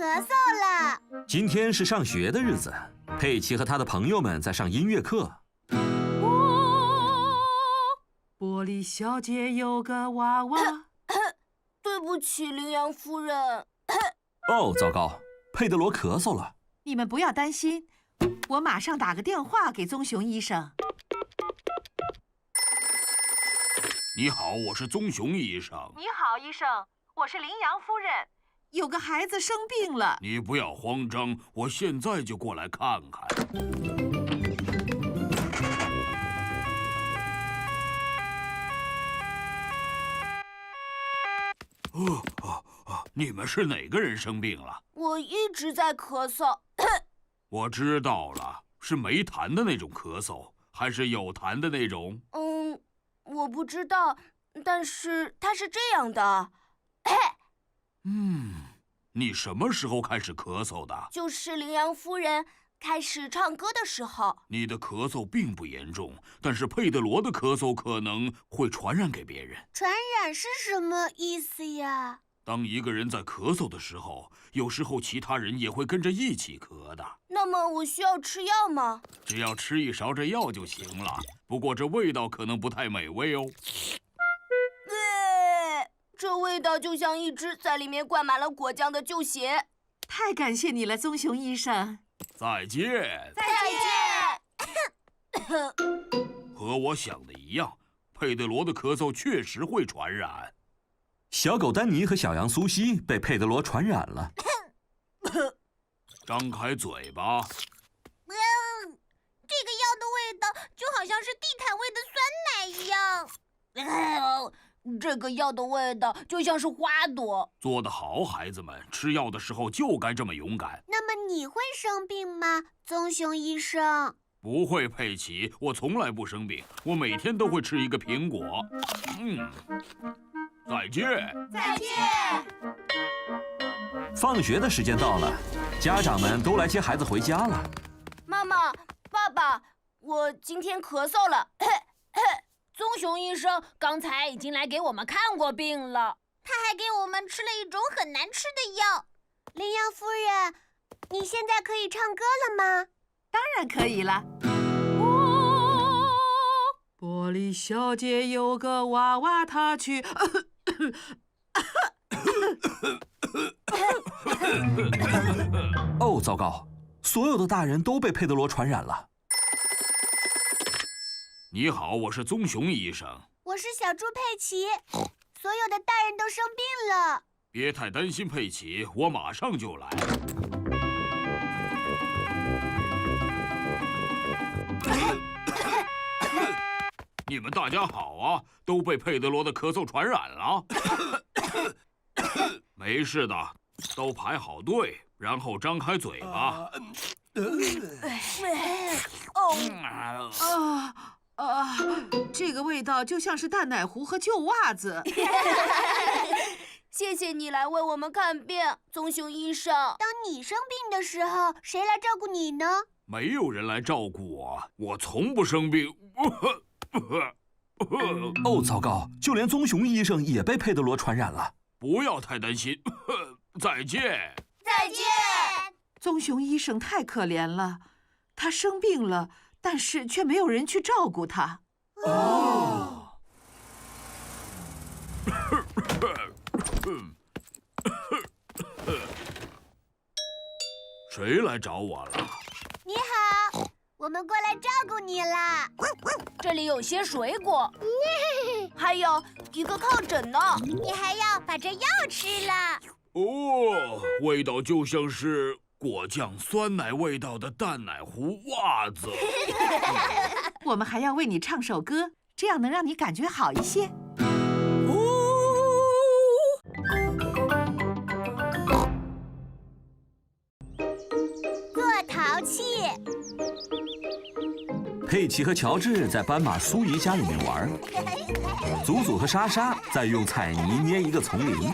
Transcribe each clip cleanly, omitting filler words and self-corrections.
咳嗽了。今天是上学的日子，佩奇和他的朋友们在上音乐课。玻璃小姐有个娃娃。对不起，羚羊夫人。哦，糟糕，佩德罗咳嗽了。你们不要担心，我马上打个电话给棕熊医生。你好，我是棕熊医生。你好，医生，我是羚羊夫人。有个孩子生病了。你不要慌张，我现在就过来看看。你们是哪个人生病了？我一直在咳嗽。我知道了，是没痰的那种咳嗽，还是有痰的那种？我不知道，但是它是这样的。你什么时候开始咳嗽的？就是羚羊夫人开始唱歌的时候。你的咳嗽并不严重，但是佩德罗的咳嗽可能会传染给别人。传染是什么意思呀？当一个人在咳嗽的时候，有时候其他人也会跟着一起咳的。那么我需要吃药吗？只要吃一勺这药就行了。不过这味道可能不太美味哦。这味道就像一只在里面灌满了果酱的旧鞋。太感谢你了，棕熊医生。再见。再见。和我想的一样，佩德罗的咳嗽确实会传染。小狗丹尼和小羊苏西被佩德罗传染了。张开嘴巴。这个药的味道就好像是地毯味的酸奶一样。这个药的味道就像是花朵。做得好，孩子们，吃药的时候就该这么勇敢。那么你会生病吗，棕熊医生？不会，佩奇，我从来不生病，我每天都会吃一个苹果。再见。再见。放学的时间到了，家长们都来接孩子回家了。妈妈，爸爸，我今天咳嗽了。棕熊医生刚才已经来给我们看过病了，他还给我们吃了一种很难吃的药。羚羊夫人，你现在可以唱歌了吗？当然可以了。玻璃小姐有个娃娃，她去。哦，糟糕，所有的大人都被佩德罗传染了。你好，我是棕熊医生。我是小猪佩奇。所有的大人都生病了。别太担心，佩奇，我马上就来。你们大家好啊，都被佩德罗的咳嗽传染了。没事的，都排好队，然后张开嘴巴。这个味道就像是淡奶糊和旧袜子。谢谢你来为我们看病，棕熊医生。当你生病的时候，谁来照顾你呢？没有人来照顾我，我从不生病。哦，糟糕，就连棕熊医生也被佩德罗传染了。不要太担心。再见。再见。棕熊医生太可怜了，他生病了，但是却没有人去照顾他。谁来找我了？你好，我们过来照顾你啦。这里有些水果，还有一个靠枕呢。你还要把这药吃了。哦，味道就像是果酱酸奶味道的淡奶糊袜子。我们还要为你唱首歌，这样能让你感觉好一些。做陶器。佩奇和乔治在斑马苏姨家里面玩，祖祖和莎莎在用彩泥捏一个丛林，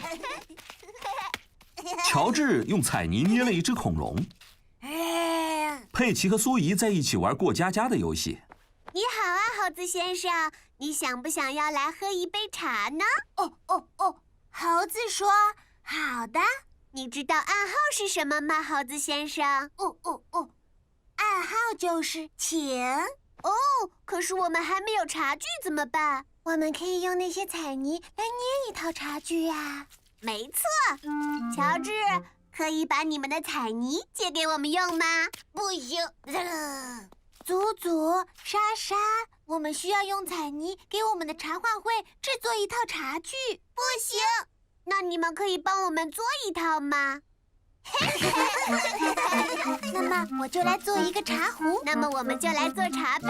乔治用彩泥捏了一只恐龙。佩奇和苏姨在一起玩过家家的游戏。你好啊，猴子先生，你想不想要来喝一杯茶呢？哦，猴子说好的。你知道暗号是什么吗，猴子先生？暗号就是请。哦，可是我们还没有茶具，怎么办？我们可以用那些彩泥来捏一套茶具呀。没错，乔治，可以把你们的彩泥借给我们用吗？不行。祖祖、莎莎，我们需要用彩泥给我们的茶话会制作一套茶具。不行，那你们可以帮我们做一套吗？那么我就来做一个茶壶，那么我们就来做茶杯。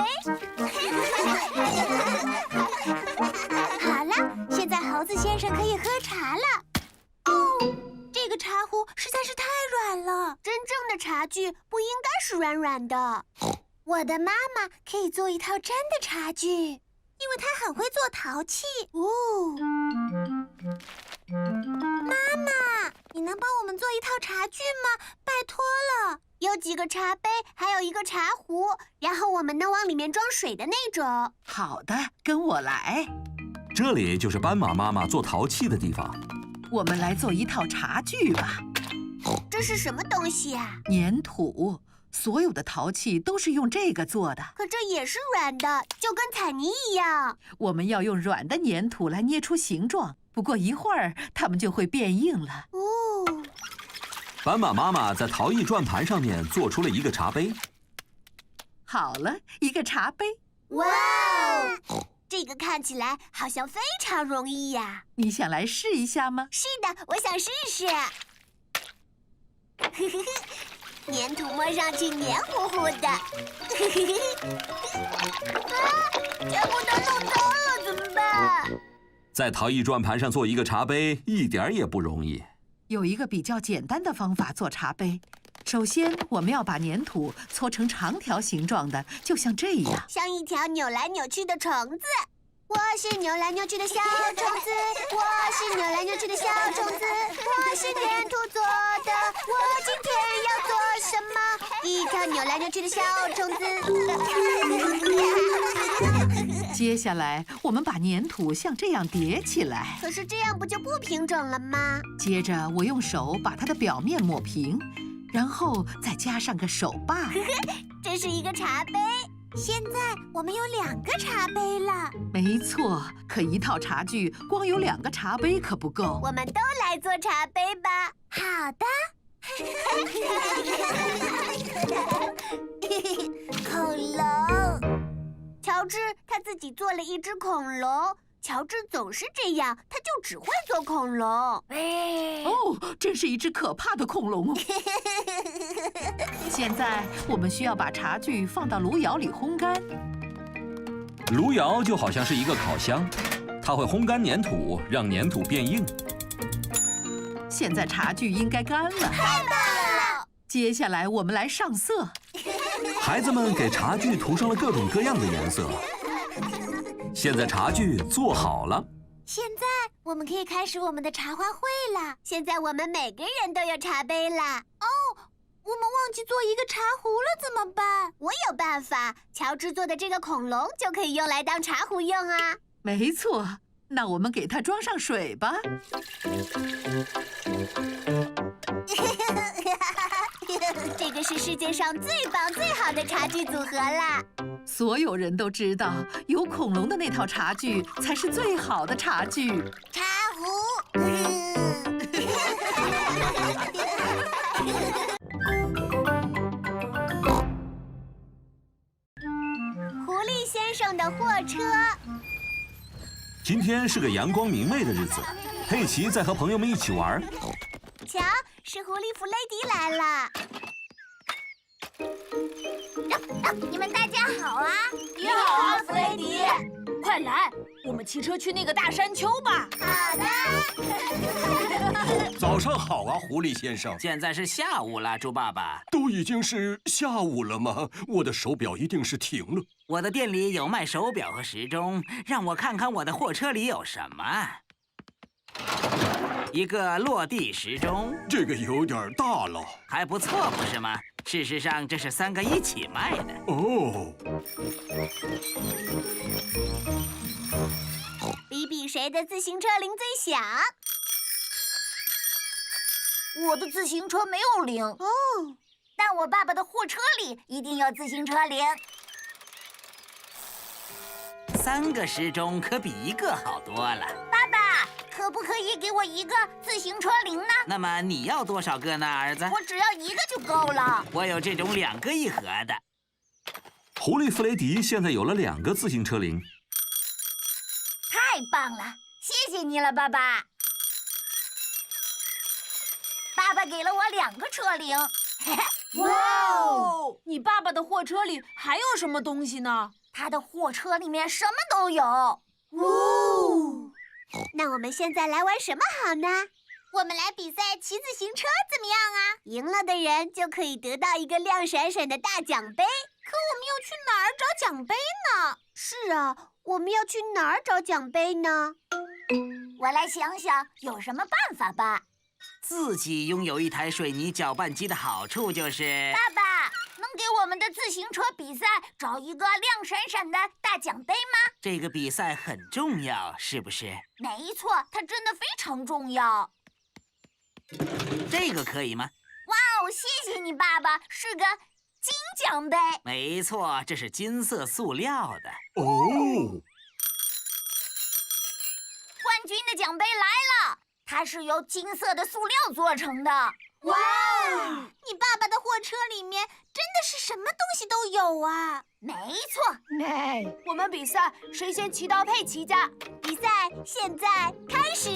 好了，现在猴子先生可以喝茶了。哦，这个茶壶实在是太软了，真正的茶具不应该是软软的。我的妈妈可以做一套真的茶具，因为她很会做陶器。妈妈，你能帮我们做一套茶具吗？拜托了。有几个茶杯，还有一个茶壶，然后我们能往里面装水的那种。好的，跟我来。这里就是斑马妈妈做陶器的地方。我们来做一套茶具吧。这是什么东西啊？粘土，所有的陶器都是用这个做的。可这也是软的，就跟彩泥一样。我们要用软的粘土来捏出形状，不过一会儿它们就会变硬了。斑马妈妈在陶艺转盘上面做出了一个茶杯。好了，一个茶杯。哇哦！这个看起来好像非常容易呀。你想来试一下吗？是的，我想试试。粘土摸上去黏糊糊的。全部都弄脏了，怎么办？在陶艺转盘上做一个茶杯，一点也不容易。有一个比较简单的方法做茶杯。首先，我们要把粘土搓成长条形状的，就像这样，像一条扭来扭去的虫子。我是扭来扭去的小虫子，我是扭来扭去的小虫子，我是粘土做的。我今天要做什么？一条扭来扭去的小虫子。接下来，我们把粘土像这样叠起来。可是这样不就不平整了吗？接着，我用手把它的表面抹平，然后再加上个手把。这是一个茶杯。现在我们有2个茶杯了。没错，可一套茶具光有2个茶杯可不够。我们都来做茶杯吧。好的。恐龙，乔治他自己做了一只恐龙。乔治总是这样，他就只会做恐龙。哦，真是一只可怕的恐龙。现在我们需要把茶具放到炉窑里烘干。炉窑就好像是一个烤箱，它会烘干粘土，让粘土变硬。现在茶具应该干了。太棒了！接下来我们来上色。孩子们给茶具涂上了各种各样的颜色。现在茶具做好了。现在我们可以开始我们的茶话会了。现在我们每个人都有茶杯了。哦，我们忘记做一个茶壶了，怎么办？我有办法，乔治做的这个恐龙就可以用来当茶壶用啊。没错，那我们给它装上水吧。这个是世界上最棒最好的茶具组合啦！所有人都知道，有恐龙的那套茶具才是最好的茶具。茶壶。狐狸先生的货车。今天是个阳光明媚的日子，佩奇在和朋友们一起玩。瞧，是狐狸弗雷迪来了。你们大家好啊！你好啊，弗雷迪！快来，我们骑车去那个大山丘吧。好的。早上好啊，狐狸先生。现在是下午了，猪爸爸。都已经是下午了吗？我的手表一定是停了。我的店里有卖手表和时钟，让我看看我的货车里有什么。一个落地时钟，这个有点大了。还不错，不是吗？事实上，这是3个一起卖的。哦。比比谁的自行车铃最响。我的自行车没有铃。哦，但我爸爸的货车里一定有自行车铃。3个时钟可比1个好多了。爸爸，可不可以给我一个自行车铃呢？那么你要多少个呢，儿子？我只要1个就够了。我有这种2个1盒的。狐狸弗雷迪现在有了2个自行车铃。太棒了，谢谢你了，爸爸。爸爸给了我2个车铃。哇哦！你爸爸的货车里还有什么东西呢？他的货车里面什么都有。哦，那我们现在来玩什么好呢？我们来比赛骑自行车怎么样啊？赢了的人就可以得到一个亮闪闪的大奖杯。可我们要去哪儿找奖杯呢？是啊，我们要去哪儿找奖杯呢？我来想想有什么办法吧。自己拥有一台水泥搅拌机的好处就是……爸爸，能给我们的自行车比赛找一个亮闪闪的大奖杯吗？这个比赛很重要，是不是？没错，它真的非常重要。这个可以吗？哇哦，谢谢你，爸爸，是个金奖杯。没错，这是金色塑料的。哦，冠军的奖杯来了，它是由金色的塑料做成的。哇！你爸爸的货车里面真的是什么东西都有啊！没错。我们比赛谁先骑到佩奇家。比赛现在开始。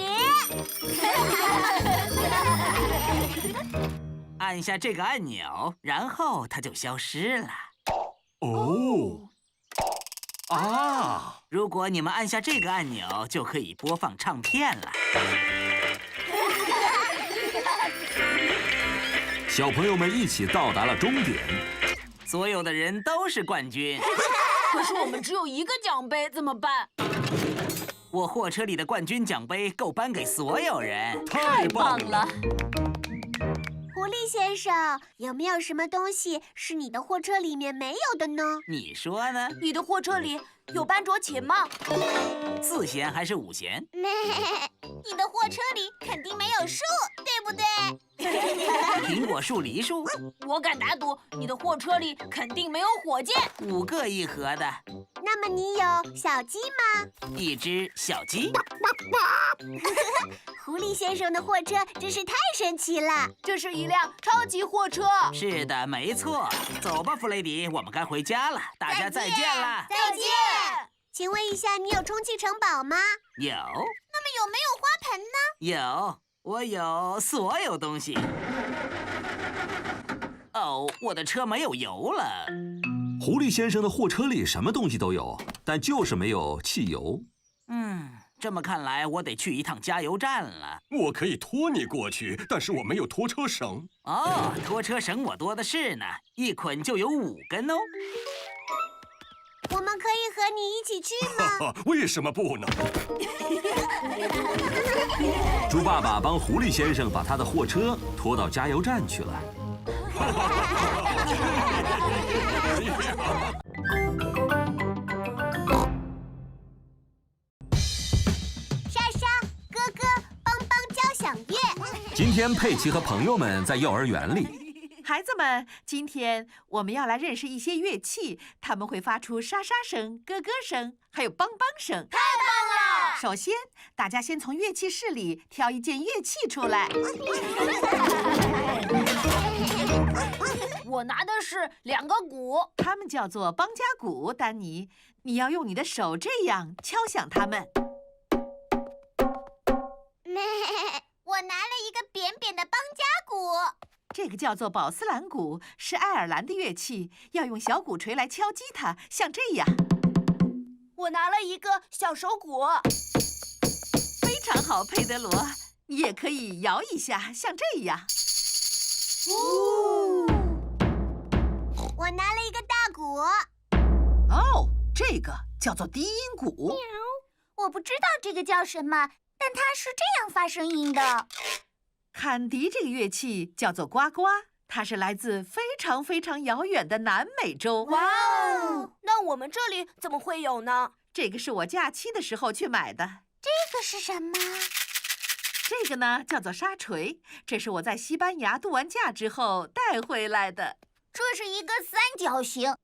按下这个按钮，然后它就消失了。哦，啊！如果你们按下这个按钮，就可以播放唱片了。小朋友们一起到达了终点，所有的人都是冠军。可是我们只有1个奖杯，怎么办？我货车里的冠军奖杯够颁给所有人。太棒了！狐狸先生，有没有什么东西是你的货车里面没有的呢？你说呢？你的货车里有班卓琴吗4弦还是5弦？你的货车里肯定没有树，对不对？苹果树、梨树，我敢打赌，你的货车里肯定没有火箭。 5个1盒的，那么你有小鸡吗？ 1只小鸡。狐狸先生的货车真是太神奇了。这是一辆超级货车。是的，没错。走吧，弗雷迪，我们该回家了。大家再见了。再见。请问一下，你有充气城堡吗？有。那么有没有花盆呢？有，我有所有东西。哦，我的车没有油了。狐狸先生的货车里什么东西都有，但就是没有汽油。这么看来，我得去一趟加油站了。我可以拖你过去，但是我没有拖车绳。哦，拖车绳我多的是呢，一捆就有5根哦。我们可以和你一起去吗？为什么不呢？猪爸爸帮狐狸先生把他的货车拖到加油站去了。莎莎，哥哥，邦邦交响乐。今天佩奇和朋友们在幼儿园里。孩子们，今天我们要来认识一些乐器，它们会发出沙沙声、咯咯声，还有梆梆声。太棒了！首先，大家先从乐器室里挑一件乐器出来。我拿的是2个鼓，它们叫做邦加鼓。丹尼，你要用你的手这样敲响它们。我拿了一个扁扁的邦加鼓。这个叫做宝斯兰鼓，是爱尔兰的乐器，要用小鼓槌来敲击它，像这样。我拿了一个小手鼓。非常好，佩德罗，你也可以摇一下，像这样。我拿了一个大鼓。哦，这个叫做低音鼓。我不知道这个叫什么，但它是这样发声音的。坎笛这个乐器叫做呱呱，它是来自非常非常遥远的南美洲。哇哦！那我们这里怎么会有呢？这个是我假期的时候去买的。这个是什么？这个呢叫做沙锤，这是我在西班牙度完假之后带回来的。这是一个三角形，我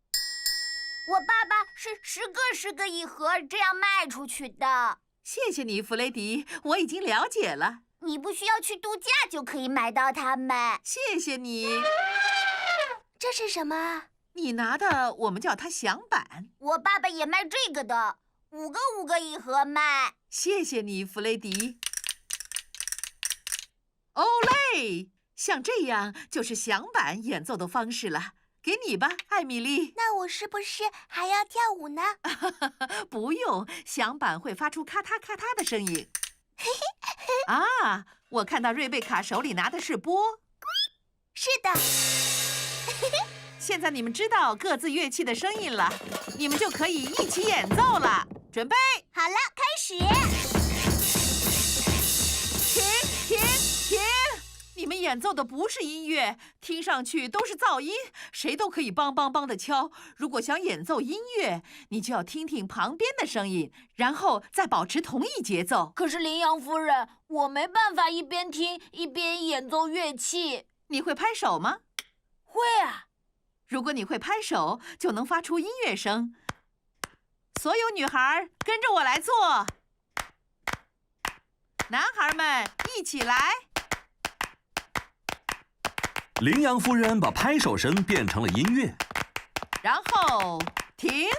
爸爸是10个一盒这样卖出去的。谢谢你，弗雷迪，我已经了解了。你不需要去度假就可以买到它们。谢谢你。这是什么？你拿的我们叫它响板。我爸爸也卖这个的，5个一盒卖。谢谢你，弗雷迪。欧嘞，像这样就是响板演奏的方式了。给你吧，艾米丽。那我是不是还要跳舞呢？不用，响板会发出咔嗒咔嗒的声音。啊，我看到瑞贝卡手里拿的是钵。是的。现在你们知道各自乐器的声音了，你们就可以一起演奏了。准备好了，开始。停！你们演奏的不是音乐，听上去都是噪音，谁都可以梆梆梆的敲。如果想演奏音乐，你就要听听旁边的声音，然后再保持同一节奏。可是羚羊夫人，我没办法一边听一边演奏乐器。你会拍手吗？会啊。如果你会拍手，就能发出音乐声。所有女孩跟着我来做，男孩们一起来。羚羊夫人把拍手声变成了音乐，然后停。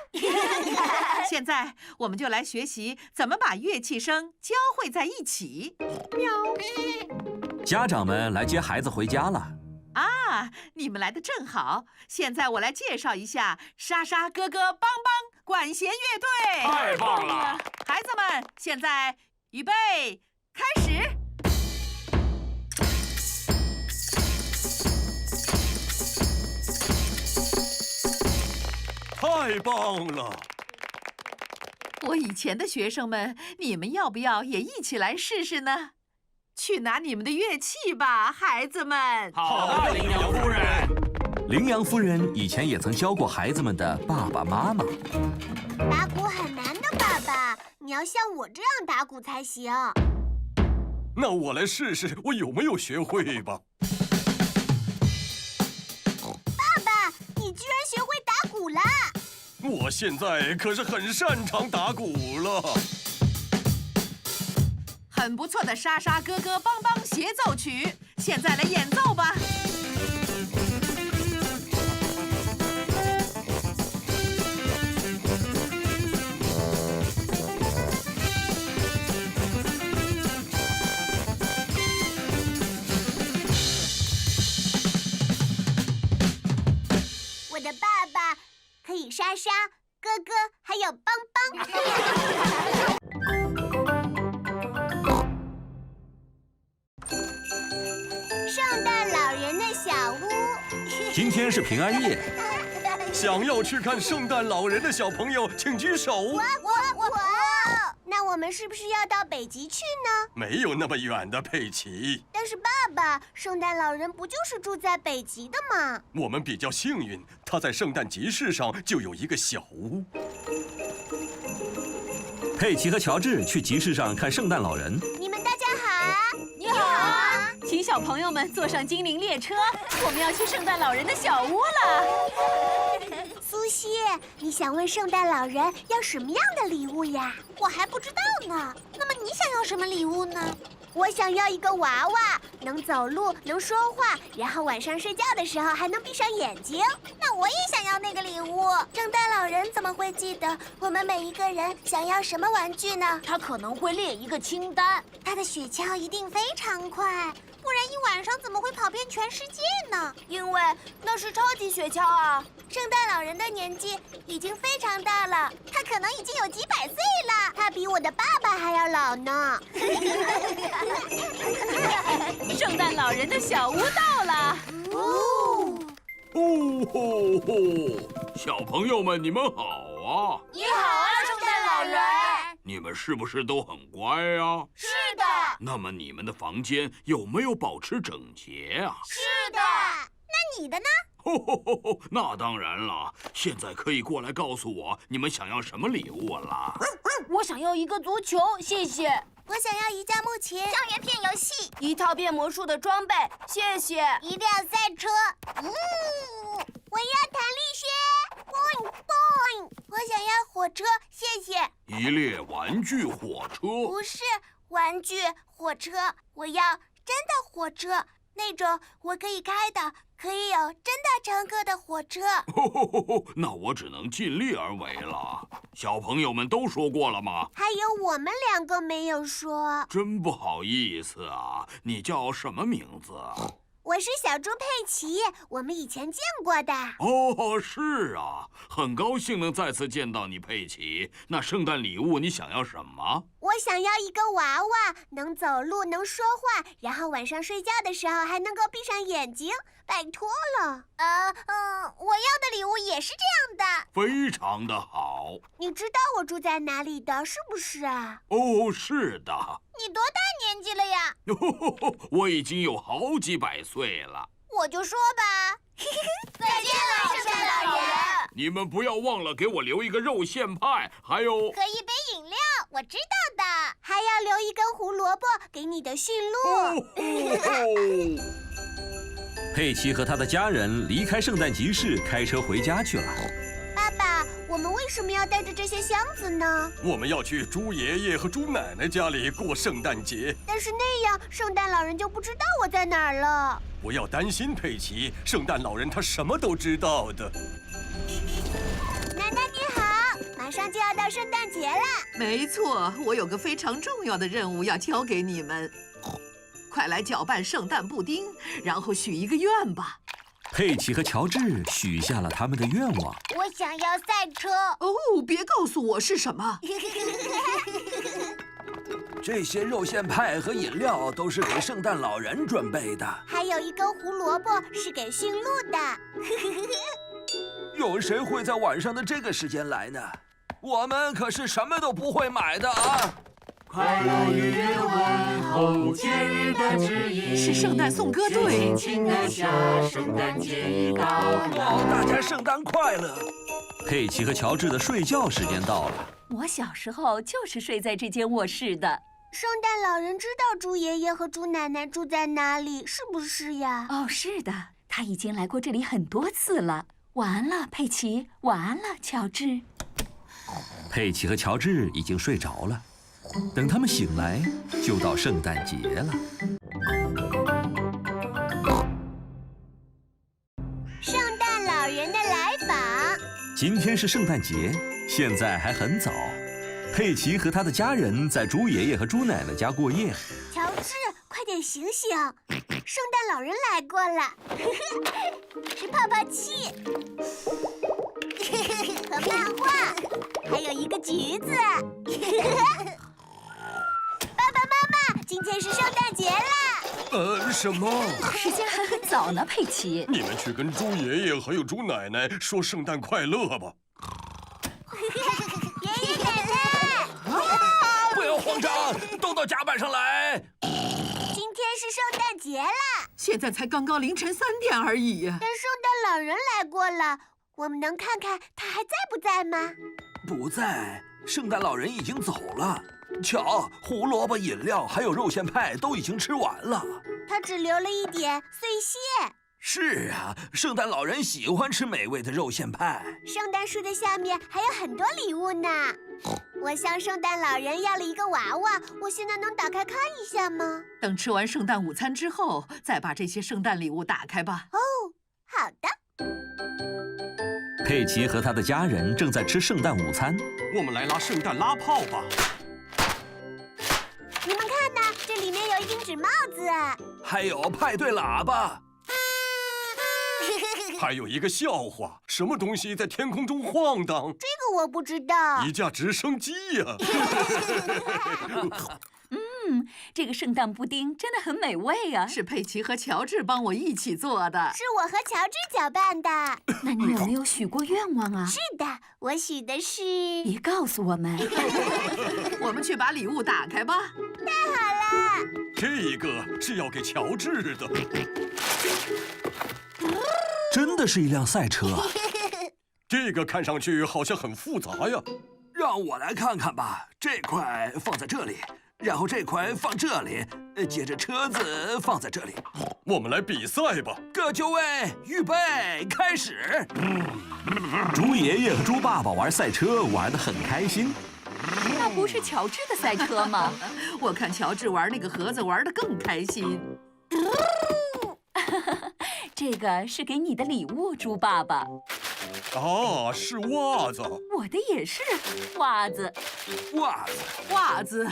现在我们就来学习怎么把乐器声交汇在一起。喵！家长们来接孩子回家了。啊，你们来的正好。现在我来介绍一下莎莎哥哥帮帮管弦乐队。太棒了！孩子们，现在预备，开始。太棒了！我以前的学生们，你们要不要也一起来试试呢？去拿你们的乐器吧，孩子们。好的，羚羊夫人。羚羊夫人以前也曾教过孩子们的爸爸妈妈。打鼓很难的，爸爸，你要像我这样打鼓才行。那我来试试，我有没有学会吧？爸爸，你居然学会打鼓了！我现在可是很擅长打鼓了。很不错的莎莎哥哥帮帮协奏曲，现在来演奏吧。我的爸爸可以莎莎、哥哥还有帮帮。圣诞老人的小屋。今天是平安夜，想要去看圣诞老人的小朋友，请举手。我。那我们是不是要到北极去呢？没有那么远的，佩奇。但是爸爸，圣诞老人不就是住在北极的吗？我们比较幸运，他在圣诞集市上就有一个小屋。佩奇和乔治去集市上看圣诞老人。你们大家好。你好，请小朋友们坐上精灵列车，我们要去圣诞老人的小屋了。苏西，你想问圣诞老人要什么样的礼物呀？我还不知道呢。那么你想要什么礼物呢？我想要一个娃娃，能走路，能说话，然后晚上睡觉的时候还能闭上眼睛。那我也想要那个礼物。圣诞老人怎么会记得我们每一个人想要什么玩具呢？他可能会列一个清单。他的雪橇一定非常快，不然一晚上怎么会跑遍全世界呢？因为那是超级雪橇啊！圣诞老人的年纪已经非常大了，他可能已经有几百岁了。他比我的爸爸还要老呢。圣诞老人的小屋到了。吼！小朋友们，你们好啊！你好啊，圣诞老人。你们是不是都很乖啊？是的。那么你们的房间有没有保持整洁啊？是的。那你的呢？那当然了。现在可以过来告诉我你们想要什么礼物了。我想要一个足球，谢谢。我想要一架木琴，校园片游戏，1套变魔术的装备，谢谢。一辆赛车，我要弹力靴，boing boing。我想要火车，谢谢。一列玩具火车。不是玩具火车，我要真的火车，那种我可以开的，可以有真的乘客的火车。那我只能尽力而为了。小朋友们都说过了吗？还有我们2个没有说。真不好意思啊，你叫什么名字？我是小猪佩奇，我们以前见过的。哦，是啊，很高兴能再次见到你，佩奇。那圣诞礼物你想要什么？我想要一个娃娃，能走路，能说话，然后晚上睡觉的时候还能够闭上眼睛。拜托了。我要的礼物也是这样的。非常的好。你知道我住在哪里的，是不是啊？哦，是的。你多大年纪了呀？我已经有好几百岁了。我就说吧。再见了，圣诞老人。你们不要忘了给我留一个肉馅派，还有和一杯饮料，我知道的。还要留一根胡萝卜给你的驯鹿。佩奇和他的家人离开圣诞集市，开车回家去了。爸爸，我们为什么要带着这些箱子呢？我们要去猪爷爷和猪奶奶家里过圣诞节。但是那样，圣诞老人就不知道我在哪儿了。不要担心，佩奇，圣诞老人他什么都知道的。奶奶你好，马上就要到圣诞节了。没错，我有个非常重要的任务要交给你们。快来搅拌圣诞布丁，然后许一个愿吧。佩奇和乔治许下了他们的愿望。我想要赛车。哦，别告诉我是什么。这些肉馅派和饮料都是给圣诞老人准备的。还有一根胡萝卜是给驯鹿的。有谁会在晚上的这个时间来呢？我们可是什么都不会买的啊！快乐愉悦问候，节日的指引是圣诞颂歌队。亲爱下，圣诞节已到了，大家圣诞快乐！佩奇和乔治的睡觉时间到了。我小时候就是睡在这间卧室的。圣诞老人知道猪爷爷和猪奶奶住在哪里，是不是呀？哦，是的，他已经来过这里很多次了。晚安了，佩奇。晚安了，乔治。佩奇和乔治已经睡着了。等他们醒来，就到圣诞节了。圣诞老人的来访。今天是圣诞节，现在还很早。佩奇和他的家人在猪爷爷和猪奶奶家过夜。乔治，快点醒醒！圣诞老人来过了，是泡泡器和漫画，还有一个橘子。爸爸妈妈，今天是圣诞节啦！什么？时间还很早呢，佩奇。你们去跟猪爷爷还有猪奶奶说圣诞快乐吧。爷爷奶奶，不要慌张，都到甲板上来。今天是圣诞节啦！现在才刚刚凌晨3点而已呀。但圣诞老人来过了，我们能看看他还在不在吗？不在，圣诞老人已经走了。瞧，胡萝卜、饮料还有肉馅派都已经吃完了。他只留了一点碎屑。是啊，圣诞老人喜欢吃美味的肉馅派。圣诞树的下面还有很多礼物呢。我向圣诞老人要了一个娃娃，我现在能打开看一下吗？等吃完圣诞午餐之后，再把这些圣诞礼物打开吧。哦，好的。佩奇和他的家人正在吃圣诞午餐。我们来拉圣诞拉炮吧。你们看呐，这里面有一顶纸帽子，还有派对喇叭，还有一个笑话，什么东西在天空中晃荡？这个我不知道。一架直升机呀！这个圣诞布丁真的很美味啊！是佩奇和乔治帮我一起做的。是我和乔治搅拌的。那你有没有许过愿望啊？是的，我许的是……别告诉我们。我们去把礼物打开吧。太好了！这个是要给乔治的。真的是一辆赛车啊！这个看上去好像很复杂呀。让我来看看吧。这块放在这里，然后这块放这里，接着车子放在这里。我们来比赛吧！各就位，预备，开始！猪爷爷和猪爸爸玩赛车玩得很开心。那不是乔治的赛车吗？我看乔治玩那个盒子玩得更开心。这个是给你的礼物，猪爸爸。啊，是袜子。我的也是袜子。袜子。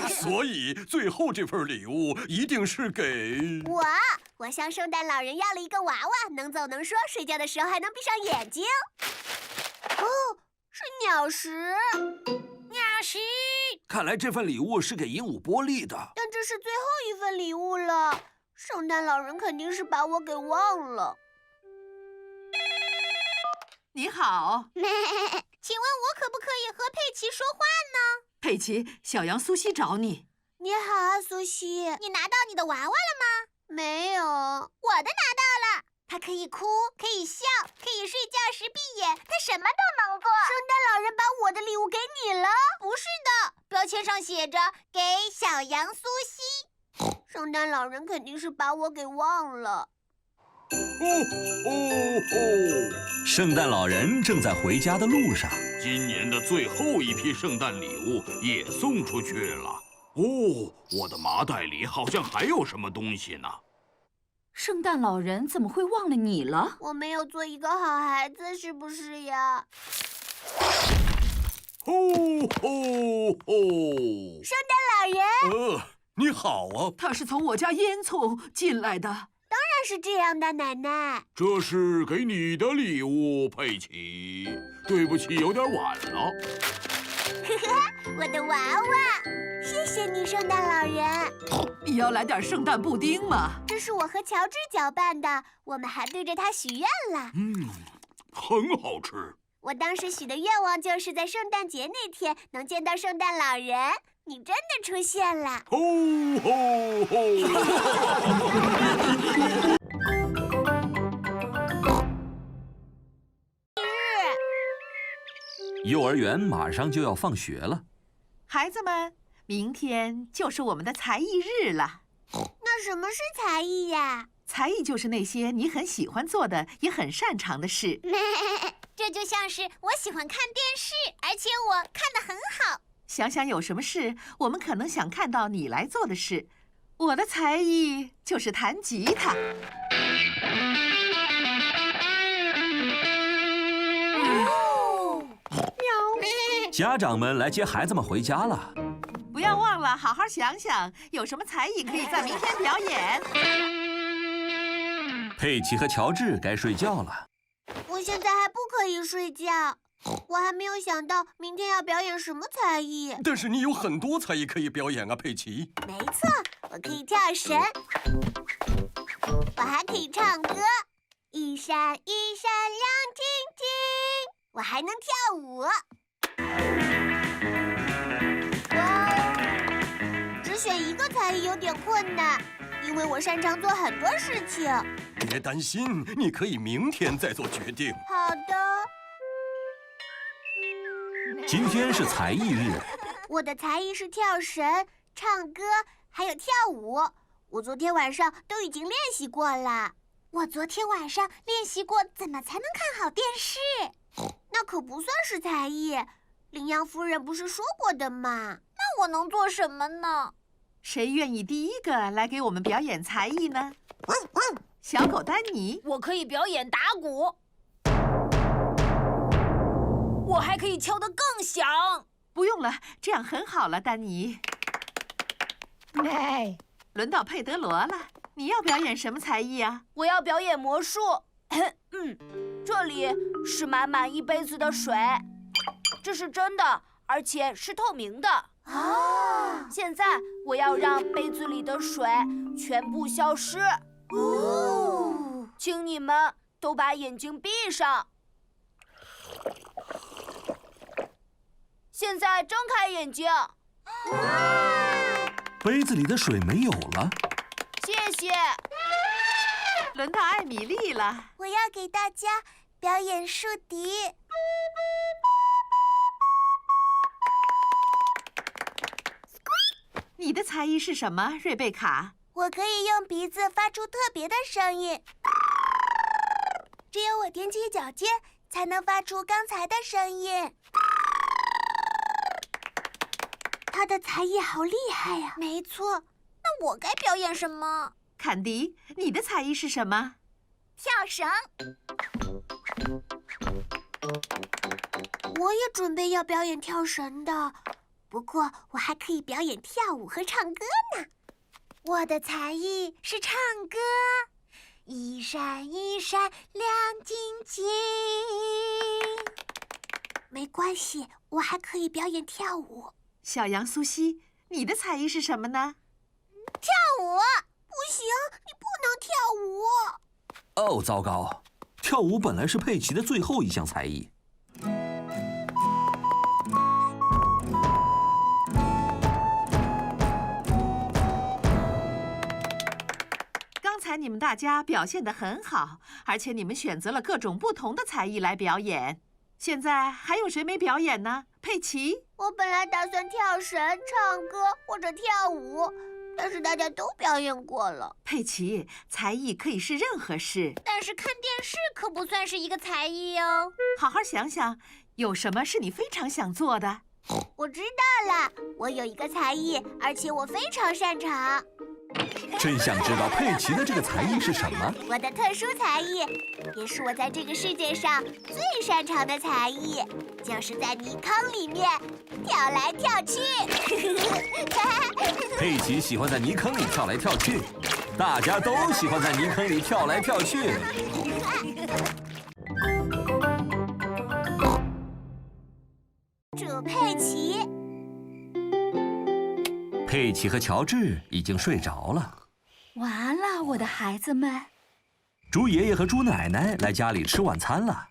所以最后这份礼物一定是给我向圣诞老人要了一个娃娃，能走能说，睡觉的时候还能闭上眼睛。哦，是鸟食。鸟食。看来这份礼物是给鹦鹉波利的。但这是最后一份礼物了，圣诞老人肯定是把我给忘了。你好，请问我可不可以和佩奇说话呢？佩奇，小羊苏西找你。你好啊，苏西。你拿到你的娃娃了吗？没有。我的拿到了。它可以哭，可以笑，可以睡觉时闭眼，它什么都能做。圣诞老人把我的礼物给你了？不是的，标签上写着给小羊苏西。圣诞老人肯定是把我给忘了。圣诞老人正在回家的路上。今年的最后一批圣诞礼物也送出去了。哦，我的麻袋里好像还有什么东西呢。圣诞老人怎么会忘了你了？我没有做一个好孩子，是不是呀？圣诞老人。你好啊。他是从我家烟囱进来的。当然是这样的，奶奶。这是给你的礼物，佩奇。对不起，有点晚了。我的娃娃，谢谢你，圣诞老人。你要来点圣诞布丁吗？这是我和乔治搅拌的，我们还对着它许愿了。很好吃。我当时许的愿望就是在圣诞节那天能见到圣诞老人。你真的出现了！幼儿园马上就要放学了，孩子们，明天就是我们的才艺日了。那什么是才艺呀？才艺就是那些你很喜欢做的，也很擅长的事。这就像是我喜欢看电视，而且我看得很好。想想有什么事我们可能想看到你来做的事。我的才艺就是弹吉他。家长们来接孩子们回家了。不要忘了好好想想，有什么才艺可以在明天表演。佩奇和乔治该睡觉了。我现在还不可以睡觉。我还没有想到明天要表演什么才艺。但是你有很多才艺可以表演啊，佩奇。没错，我可以跳绳，我还可以唱歌，一闪一闪亮晶晶。我还能跳舞。哇，只选一个才艺有点困难，因为我擅长做很多事情。别担心，你可以明天再做决定。好的。今天是才艺日。我的才艺是跳绳、唱歌，还有跳舞。我昨天晚上都已经练习过了。我昨天晚上练习过怎么才能看好电视。那可不算是才艺。羚羊夫人不是说过的吗？那我能做什么呢？谁愿意第一个来给我们表演才艺呢？小狗丹尼，我可以表演打鼓。我还可以敲得更响。不用了，这样很好了，丹尼。轮到佩德罗了，你要表演什么才艺啊？我要表演魔术。这里是满满一杯子的水，这是真的，而且是透明的。现在我要让杯子里的水全部消失。请你们都把眼睛闭上。现在睁开眼睛。杯子里的水没有了。谢谢。轮到艾米丽了，我要给大家表演竖笛。你的才艺是什么，瑞贝卡？我可以用鼻子发出特别的声音，只有我踮起脚尖才能发出刚才的声音。他的才艺好厉害呀！没错，那我该表演什么？坎迪，你的才艺是什么？跳绳。我也准备要表演跳绳的，不过我还可以表演跳舞和唱歌呢。我的才艺是唱歌，一闪一闪亮晶晶。没关系，我还可以表演跳舞。小羊苏西，你的才艺是什么呢？跳舞？不行，你不能跳舞。哦，糟糕！跳舞本来是佩奇的最后一项才艺。刚才你们大家表现得很好，而且你们选择了各种不同的才艺来表演。现在还有谁没表演呢？佩奇？我本来打算跳绳、唱歌或者跳舞，但是大家都表演过了。佩奇，才艺可以是任何事，但是看电视可不算是一个才艺哦。好好想想，有什么是你非常想做的？我知道了，我有一个才艺，而且我非常擅长。真想知道佩奇的这个才艺是什么？我的特殊才艺，也是我在这个世界上最擅长的才艺，就是在泥坑里面跳来跳去。佩奇喜欢在泥坑里跳来跳去，大家都喜欢在泥坑里跳来跳去。主佩奇。佩奇和乔治已经睡着了。完了，我的孩子们。猪爷爷和猪奶奶来家里吃晚餐了。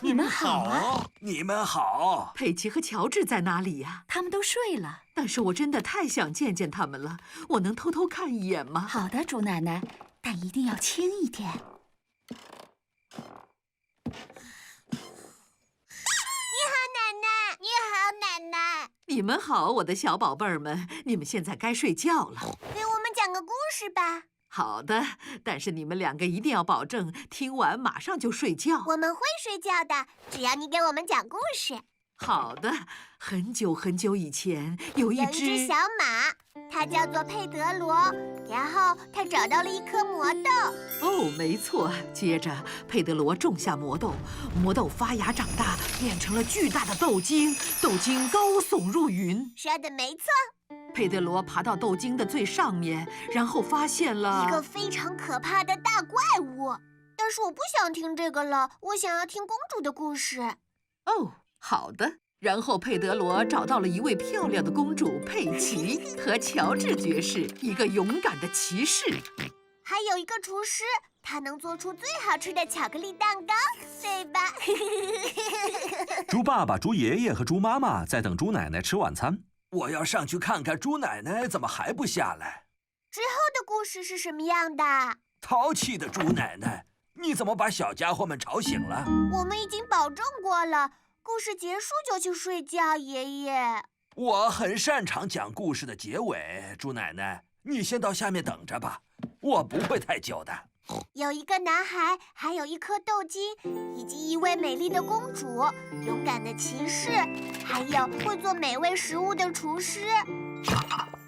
你们好啊！你们好。佩奇和乔治在哪里呀？他们都睡了。但是我真的太想见见他们了，我能偷偷看一眼吗？好的，猪奶奶，但一定要轻一点。你们好，我的小宝贝儿们，你们现在该睡觉了。给我们讲个故事吧。好的，但是你们两个一定要保证听完马上就睡觉。我们会睡觉的，只要你给我们讲故事。好的，很久很久以前，有一只小马，它叫做佩德罗，然后它找到了一颗魔豆。哦，没错。接着，佩德罗种下魔豆，魔豆发芽长大，变成了巨大的豆茎，豆茎高耸入云。说的没错。佩德罗爬到豆茎的最上面，然后发现了一个非常可怕的大怪物。但是我不想听这个了，我想要听公主的故事。哦，好的。然后佩德罗找到了一位漂亮的公主佩奇和乔治爵士，一个勇敢的骑士，还有一个厨师，他能做出最好吃的巧克力蛋糕，对吧？猪爸爸、猪爷爷和猪妈妈在等猪奶奶吃晚餐。我要上去看看猪奶奶怎么还不下来。之后的故事是什么样的？淘气的猪奶奶，你怎么把小家伙们吵醒了？我们已经保证过了。故事结束就去睡觉，爷爷。我很擅长讲故事的结尾，猪奶奶，你先到下面等着吧，我不会太久的。有一个男孩，还有一颗豆茎，以及一位美丽的公主，勇敢的骑士，还有会做美味食物的厨师。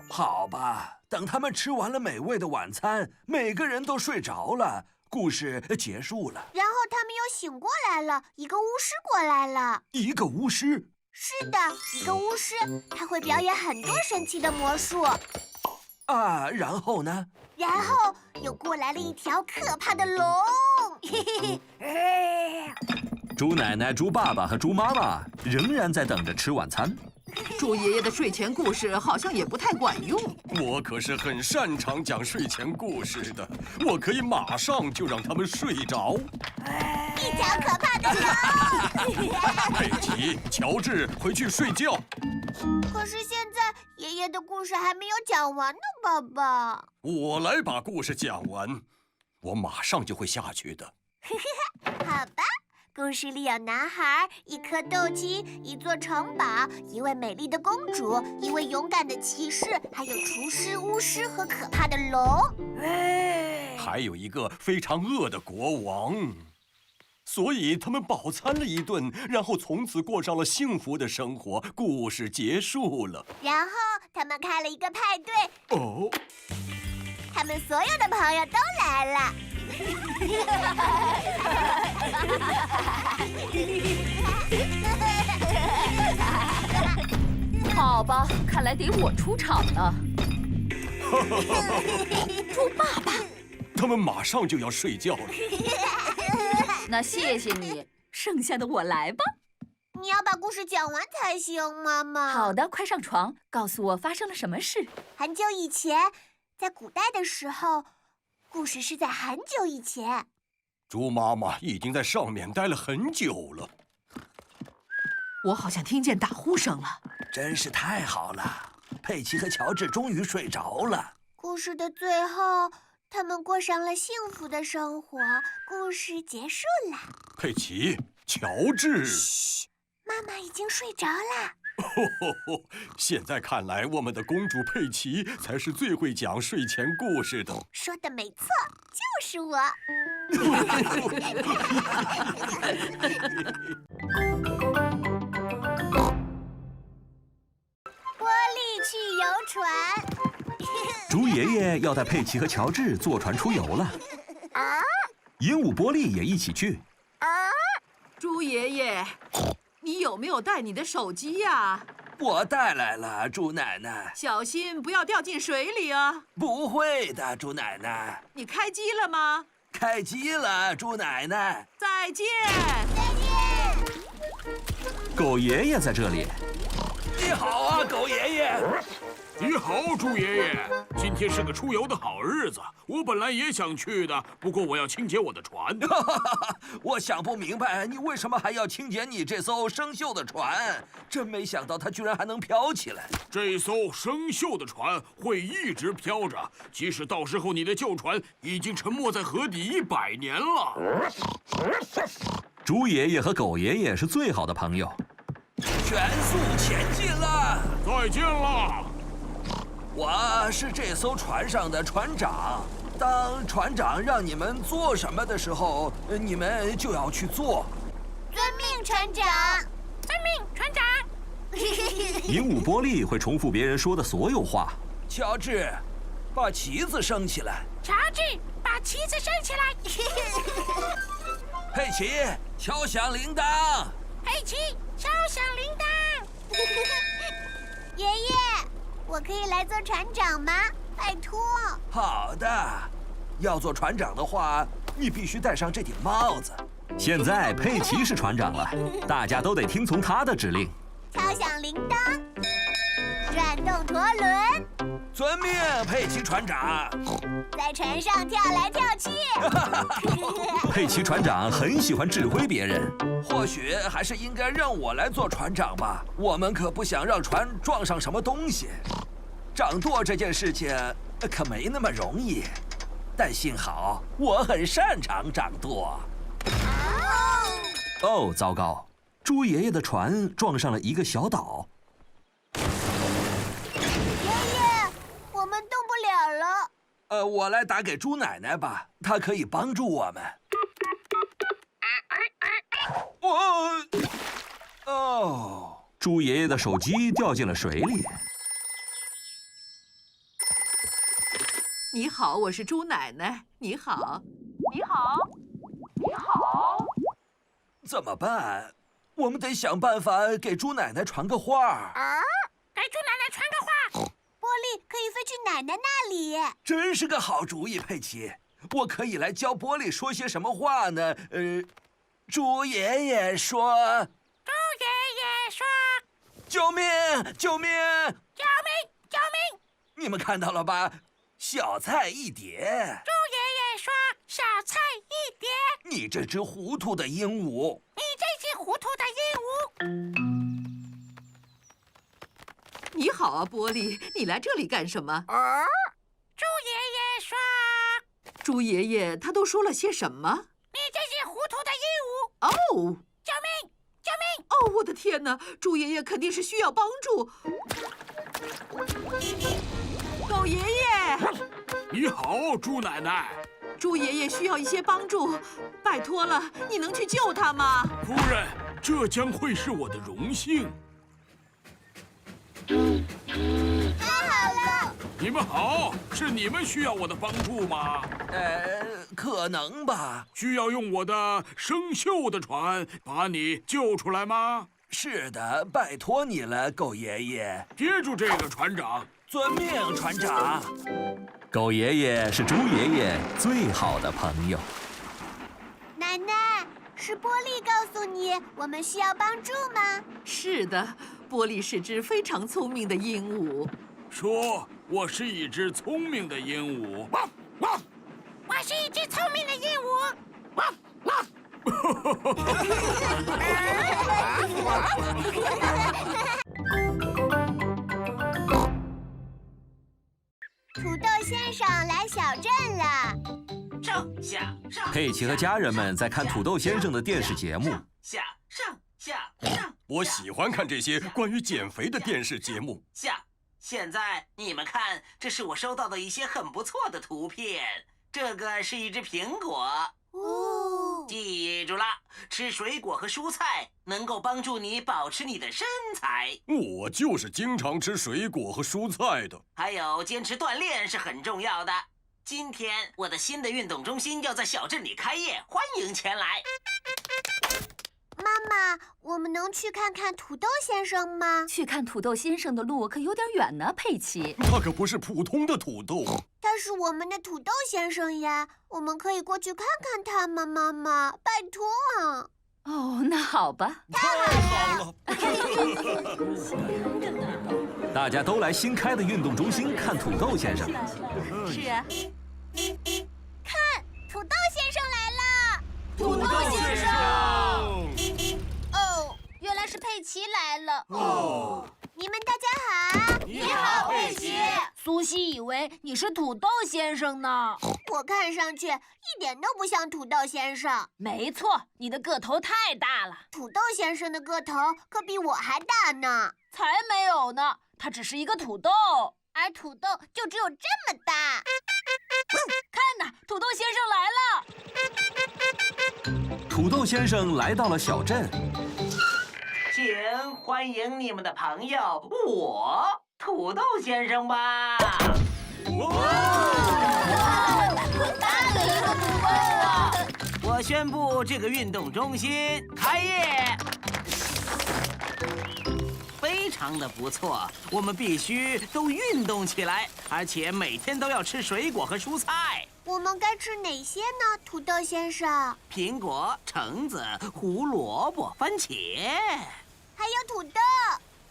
好吧，等他们吃完了美味的晚餐，每个人都睡着了。故事结束了，然后他们又醒过来了。一个巫师过来了。一个巫师？是的，一个巫师，他会表演很多神奇的魔术。啊，然后呢？然后又过来了一条可怕的龙。猪奶奶、猪爸爸和猪妈妈仍然在等着吃晚餐。猪爷爷的睡前故事好像也不太管用。我可是很擅长讲睡前故事的，我可以马上就让他们睡着。一条可怕的龙！佩奇、乔治，回去睡觉。可是现在爷爷的故事还没有讲完呢，爸爸。我来把故事讲完，我马上就会下去的。好吧，故事里有男孩、一颗豆茎、一座城堡、一位美丽的公主、一位勇敢的骑士，还有厨师、巫师和可怕的龙。还有一个非常饿的国王。所以他们饱餐了一顿，然后从此过上了幸福的生活。故事结束了。然后他们开了一个派对。哦，他们所有的朋友都来了。好吧，看来得我出场了。猪爸爸，他们马上就要睡觉了。那谢谢你，剩下的我来吧。你要把故事讲完才行，妈妈。好的，快上床，告诉我发生了什么事。很久以前，在古代的时候，故事是在很久以前。猪妈妈已经在上面待了很久了。我好像听见打呼声了。真是太好了，佩奇和乔治终于睡着了。故事的最后，他们过上了幸福的生活。故事结束了。佩奇，乔治。嘘，妈妈已经睡着了。现在看来，我们的公主佩奇才是最会讲睡前故事的。说的没错，就是我。玻璃去游船。猪爷爷要带佩奇和乔治坐船出游了。鹦鹉波利也一起去。猪爷爷，你有没有带你的手机呀？我带来了，猪奶奶。小心不要掉进水里啊！不会的，猪奶奶。你开机了吗？开机了，猪奶奶。再见。再见。狗爷爷在这里。你好啊，狗爷爷。你好，猪爷爷。今天是个出游的好日子，我本来也想去的，不过我要清洁我的船。我想不明白，你为什么还要清洁你这艘生锈的船？真没想到它居然还能飘起来。这艘生锈的船会一直飘着，即使到时候你的旧船已经沉没在河底100年了。猪爷爷和狗爷爷是最好的朋友。全速前进了！再见了！我是这艘船上的船长。当船长让你们做什么的时候，你们就要去做。遵命，船长。遵命，船长。鹦鹉波利会重复别人说的所有话。乔治，把旗子升起来。乔治，把旗子升起来。佩奇，敲响铃铛。佩奇，敲响铃铛。爷爷，我可以来做船长吗？拜托。好的，要做船长的话，你必须戴上这顶帽子。现在佩奇是船长了，大家都得听从他的指令。敲响铃铛，转动舵轮。遵命，佩奇船长。在船上跳来跳去。佩奇船长很喜欢指挥别人。或许还是应该让我来做船长吧，我们可不想让船撞上什么东西。掌舵这件事情可没那么容易，但幸好我很擅长掌舵。哦，糟糕！猪爷爷的船撞上了一个小岛。爷爷，我们动不了了。我来打给猪奶奶吧，她可以帮助我们。哦，猪爷爷的手机掉进了水里。你好，我是猪奶奶。你好，你好，你好。怎么办？我们得想办法给猪奶奶传个话。给猪奶奶传个话。玻璃可以飞去奶奶那里。真是个好主意，佩奇。我可以来教玻璃说些什么话呢？猪爷爷说。猪爷爷说。救命！救命！救命！救命！你们看到了吧？小菜一碟。猪爷爷说：“小菜一碟。”你这只糊涂的鹦鹉！你这只糊涂的鹦鹉！你好啊，玻璃，你来这里干什么？猪爷爷说：“猪爷爷他都说了些什么？”你这只糊涂的鹦鹉！哦，救命！救命！哦，我的天哪！猪爷爷肯定是需要帮助。狗爷爷，你好，猪奶奶。猪爷爷需要一些帮助，拜托了，你能去救他吗？夫人，这将会是我的荣幸。太好了！你们好，是你们需要我的帮助吗？可能吧。需要用我的生锈的船把你救出来吗？是的，拜托你了，狗爷爷。接住这个，船长。遵命，船长。狗爷爷是猪爷爷最好的朋友。奶奶，是波利告诉你我们需要帮助吗？是的，波利是只非常聪明的鹦鹉。说，我是一只聪明的鹦鹉。我是一只聪明的鹦鹉。土豆先生来小镇了。上下上。佩奇和家人们在看土豆先生的电视节目。下上下上。我喜欢看这些关于减肥的电视节目。下。现在你们看，这是我收到的一些很不错的图片。这个是一只苹果。哦，记住了，吃水果和蔬菜能够帮助你保持你的身材。我就是经常吃水果和蔬菜的。还有，坚持锻炼是很重要的。今天我的新的运动中心要在小镇里开业，欢迎前来。妈妈，我们能去看看土豆先生吗？去看土豆先生的路可有点远呢，佩奇。他可不是普通的土豆。他是我们的土豆先生呀，我们可以过去看看他吗？妈妈，拜托啊！哦，那好吧。太好了！大家都来新开的运动中心看土豆先生。是啊。看，土豆先生来了！土豆先生！哦，原来是佩奇来了。哦，你们大家好。你好，佩奇。苏西以为你是土豆先生呢。我看上去一点都不像土豆先生。没错，你的个头太大了。土豆先生的个头可比我还大呢。才没有呢，他只是一个土豆，而土豆就只有这么大。看呐，土豆先生来了。土豆先生来到了小镇。请欢迎你们的朋友，我土豆先生吧。大的一个土豆啊！我宣布这个运动中心开业。非常的不错，我们必须都运动起来，而且每天都要吃水果和蔬菜。我们该吃哪些呢，土豆先生？苹果、橙子、胡萝卜、番茄，还有土豆。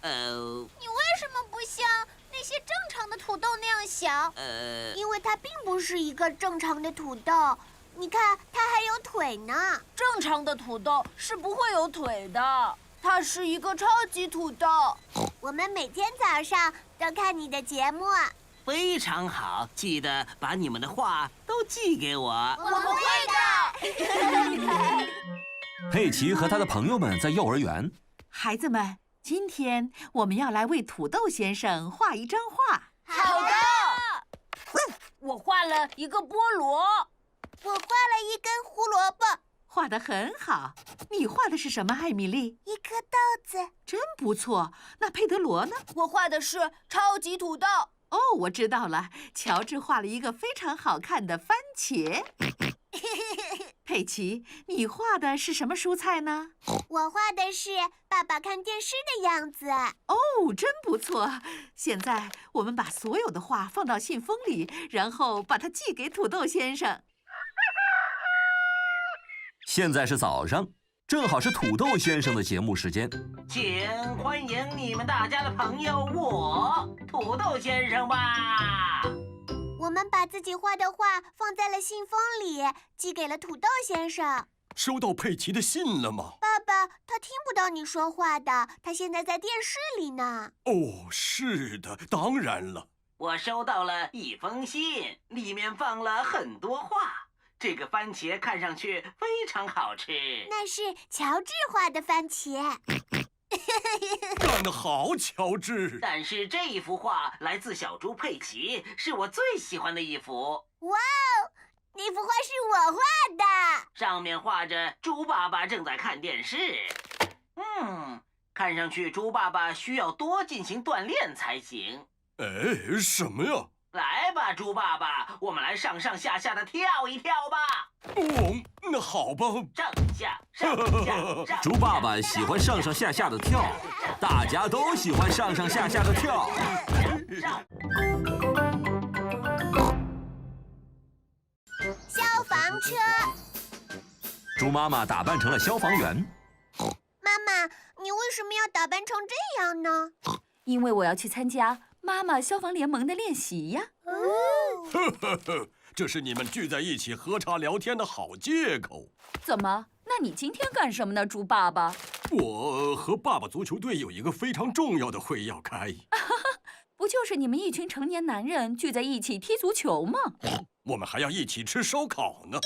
你为什么不像那些正常的土豆那样小？因为它并不是一个正常的土豆。你看，它还有腿呢。正常的土豆是不会有腿的，它是一个超级土豆。我们每天早上都看你的节目。非常好，记得把你们的话都寄给我。我们会的。佩奇和他的朋友们在幼儿园。孩子们，今天我们要来为土豆先生画一张画。好的。我画了一个菠萝。我画了一根胡萝卜。画得很好。你画的是什么，艾米丽？一颗豆子。真不错。那佩德罗呢？我画的是超级土豆。哦，我知道了。乔治画了一个非常好看的番茄。佩奇，你画的是什么蔬菜呢？我画的是爸爸看电视的样子。哦，真不错。现在我们把所有的画放到信封里，然后把它寄给土豆先生。现在是早上，正好是土豆先生的节目时间。请欢迎你们大家的朋友，我土豆先生吧。我们把自己画的画放在了信封里，寄给了土豆先生。收到佩奇的信了吗？爸爸，他听不到你说话的，他现在在电视里呢。哦，是的，当然了。我收到了一封信，里面放了很多话。这个番茄看上去非常好吃。那是乔治画的番茄。干得好，乔治！但是这一幅画来自小猪佩奇，是我最喜欢的一幅。哇哦，那幅画是我画的。上面画着猪爸爸正在看电视。看上去猪爸爸需要多进行锻炼才行。哎，什么呀？来吧，猪爸爸，我们来上上下下的跳一跳吧。哦，那好吧。上下上下。猪爸爸喜欢上上下下的跳，大家都喜欢上上下下的跳。消防车。猪妈妈打扮成了消防员。妈妈，你为什么要打扮成这样呢？因为我要去参加妈妈消防联盟的练习呀。呵呵呵，这是你们聚在一起喝茶聊天的好借口。怎么？那你今天干什么呢，猪爸爸？我和爸爸足球队有一个非常重要的会要开。不就是你们一群成年男人聚在一起踢足球吗？我们还要一起吃烧烤呢。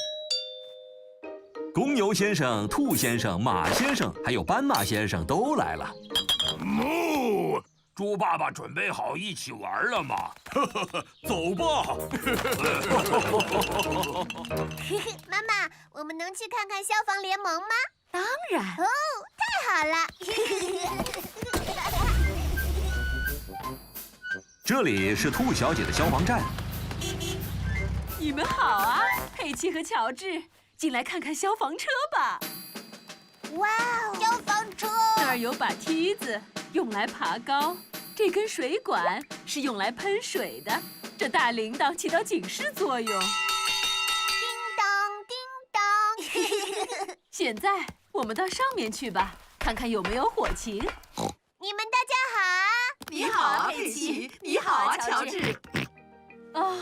公牛先生、兔先生、马先生，还有斑马先生都来了。哦，猪爸爸准备好一起玩了吗？走吧。妈妈，我们能去看看消防联盟吗？当然。哦，太好了。这里是兔小姐的消防站。你们好啊，佩奇和乔治，进来看看消防车吧。哇哦，消防车！那儿有把梯子，用来爬高。这根水管是用来喷水的。这大铃铛起到警示作用。叮当叮当。现在我们到上面去吧，看看有没有火情。你们大家好。你好啊，佩奇。你好啊，乔治。哦，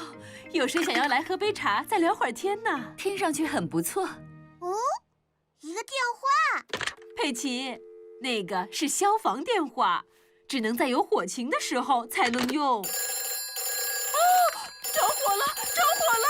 有谁想要来喝杯茶，再聊会儿天呢？听上去很不错。哦，一个电话。佩奇，那个是消防电话，只能在有火情的时候才能用。哦，着火了！着火了！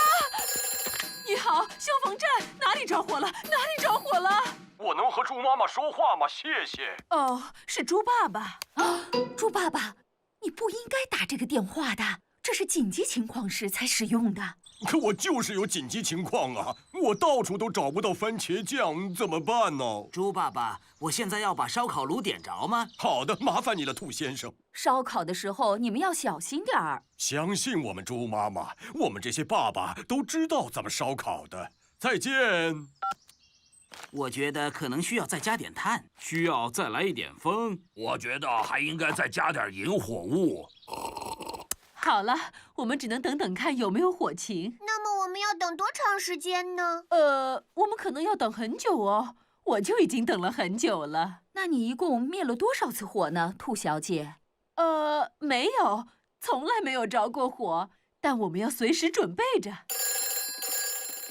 你好，消防站，哪里着火了？哪里着火了？我能和猪妈妈说话吗？谢谢。哦，是猪爸爸。啊，猪爸爸，你不应该打这个电话的，这是紧急情况时才使用的。可我就是有紧急情况啊！我到处都找不到番茄酱，怎么办呢？猪爸爸，我现在要把烧烤炉点着吗？好的，麻烦你了，兔先生。烧烤的时候你们要小心点儿。相信我们，猪妈妈，我们这些爸爸都知道怎么烧烤的。再见。我觉得可能需要再加点炭，需要再来一点风。我觉得还应该再加点引火物。好了，我们只能等等看有没有火情。那么我们要等多长时间呢？我们可能要等很久哦。我就已经等了很久了。那你一共灭了多少次火呢，兔小姐？没有，从来没有着过火。但我们要随时准备着。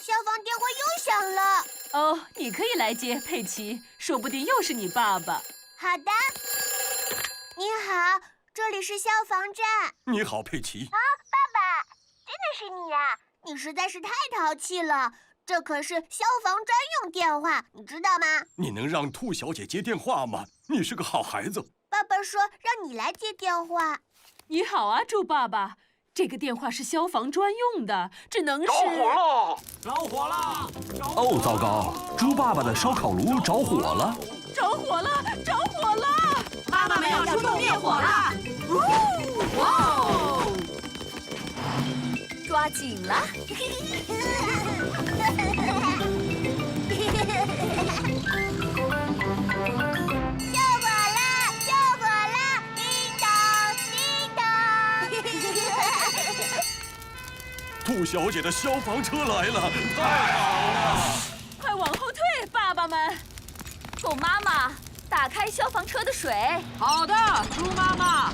消防电话又响了。哦，你可以来接，佩奇，说不定又是你爸爸。好的。你好，这里是消防站。你好，佩奇。啊，爸爸，真的是你呀！你实在是太淘气了。这可是消防专用电话，你知道吗？你能让兔小姐接电话吗？你是个好孩子。爸爸说让你来接电话。你好啊，猪爸爸。这个电话是消防专用的，只能是……着火了！着火了！哦，糟糕！猪爸爸的烧烤炉着火了！着火了！着火了！妈妈们要出动灭火了！哇哦！抓紧了！救火了！救火了！叮当叮当！兔小姐的消防车来了，太好了！快往后退，爸爸们！狗妈妈，打开消防车的水。好的，猪妈妈。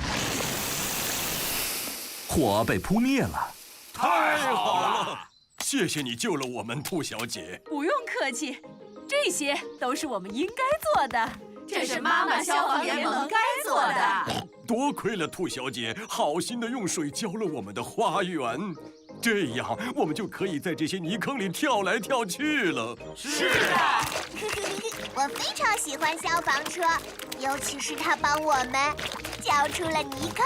火被扑灭了。太好了！谢谢你救了我们，兔小姐。不用客气，这些都是我们应该做的。这是妈妈消防联盟该做的。多亏了兔小姐好心的用水浇了我们的花园。这样我们就可以在这些泥坑里跳来跳去了。是的。我非常喜欢消防车，尤其是它帮我们交出了泥坑。